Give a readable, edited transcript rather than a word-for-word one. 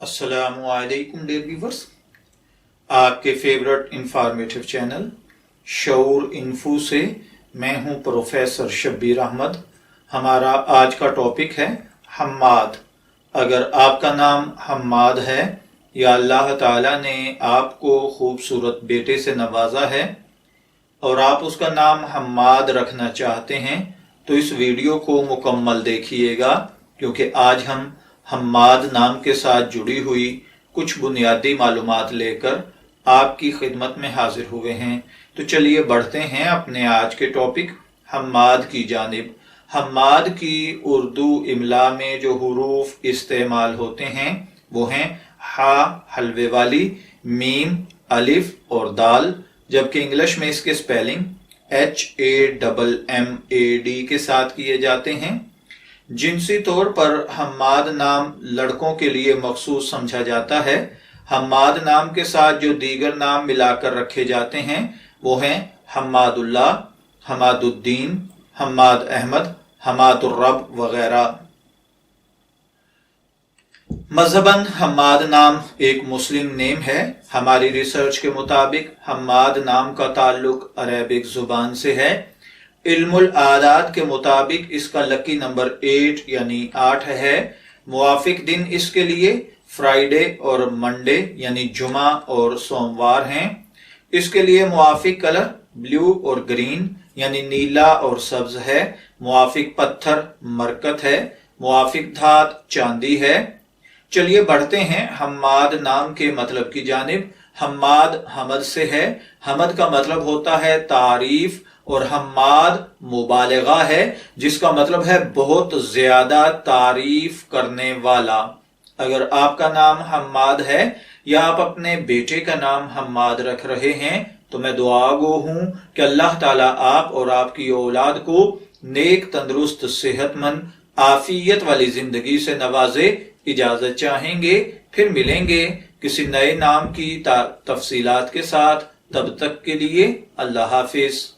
अस्सलामुअलैकुम dear viewers, आपके favourite informative channel शऊर info से मैं हूं प्रोफेसर शब्बीर अहमद। हमारा आज का टॉपिक है हम्माद। अगर आपका नाम हम्माद है या अल्लाह ताला ने आपको खूबसूरत बेटे से नवाजा है और आप उसका नाम हम्माद रखना चाहते हैं तो इस वीडियो को मुकम्मल देखिएगा, क्योंकि आज हम हम्माद नाम के साथ जुड़ी हुई कुछ बुनियादी मालूमात लेकर आपकी खिदमत में हाजिर हुए हैं। तो चलिए बढ़ते हैं अपने आज के टॉपिक हम्माद की जानिब। हम्माद की उर्दू इमला में जो हुरूफ इस्तेमाल होते हैं वो हैं हा हलवे वाली, मीम, अलिफ और दाल, जबकि इंग्लिश में इसके स्पेलिंग HAMMAD के साथ किए जाते हैं। जिनसी तौर पर हम्माद नाम लड़कों के लिए मखसूस समझा जाता है। हम्माद नाम के साथ जो दीगर नाम मिलाकर रखे जाते हैं वो हैं हम्मादुल्लाह, हम्मादुद्दीन, हम्माद अहमद, हम्मादुर्रब वगैरह। मजहबन हम्माद नाम एक मुस्लिम नेम है। हमारी रिसर्च के मुताबिक हम्माद नाम का ताल्लुक अरेबिक जुबान से है। इल्मुल आदात के मुताबिक इसका लकी नंबर 8 यानी 8 है। मुवाफिक दिन इसके लिए फ्राइडे और मंडे यानी जुमा और सोमवार हैं। इसके लिए मुवाफिक कलर ब्लू और ग्रीन यानी नीला और सब्ज है। मुवाफिक पत्थर मरकत है। मुवाफिक धात चांदी है। चलिए बढ़ते हैं हम्माद नाम के मतलब की जानिब। हम्माद हमद से है। हमद का मतलब होता है तारीफ और हम्माद मुबालगा है, जिसका मतलब है बहुत ज्यादा तारीफ करने वाला। अगर आपका नाम हम्माद है या आप अपने बेटे का नाम हम्माद रख रहे हैं तो मैं दुआगो हूं कि अल्लाह ताला आप और आपकी औलाद को नेक, तंदुरुस्त, सेहतमंद, आफियत वाली जिंदगी से नवाजे। इजाजत चाहेंगे, फिर मिलेंगे किसी नए नाम की तफसीलात के साथ। तब तक के लिए अल्लाह हाफिज।